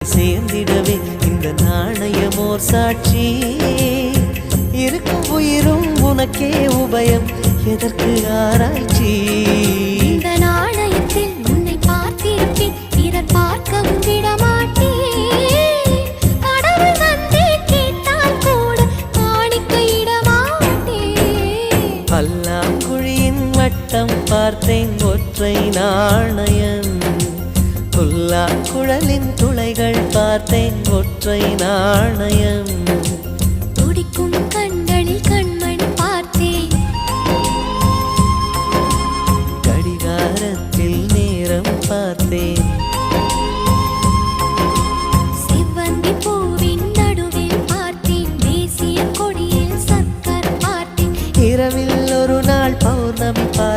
சேர்ந்திடவே இந்த நாணயமோர் சாட்சி. இருக்கும் உயிரும் உனக்கே உபயம், எதற்கு ஆராய்ச்சி? இந்த நாணயத்தில் உன்னை பார்த்திருப்பேன், பிறர் பார்க்கவும் விடமாட்டேன். கடவுள் வந்தே கேட்டால் கூட காணிக்கையிடமாட்டேன். பல்லாங்குழியின் வட்டம் பார்த்தேன், ஒற்றை நாணயம். புல்லாங்குழலின் துளைகள் பார்த்தேன், ஒற்றை நாணயம். துடிக்கும் கண்களில் கண்மணி பார்த்தேன், கடிகாரத்தில் நேரம் பார்த்தேன். செவ்வந்தி பூவின் நடுவில் பார்த்தேன், தேசிய கொடியில் சக்கரம் பார்த்தேன். இரவில் ஒரு நாள் பௌர்ணமி பார்த்தேன்.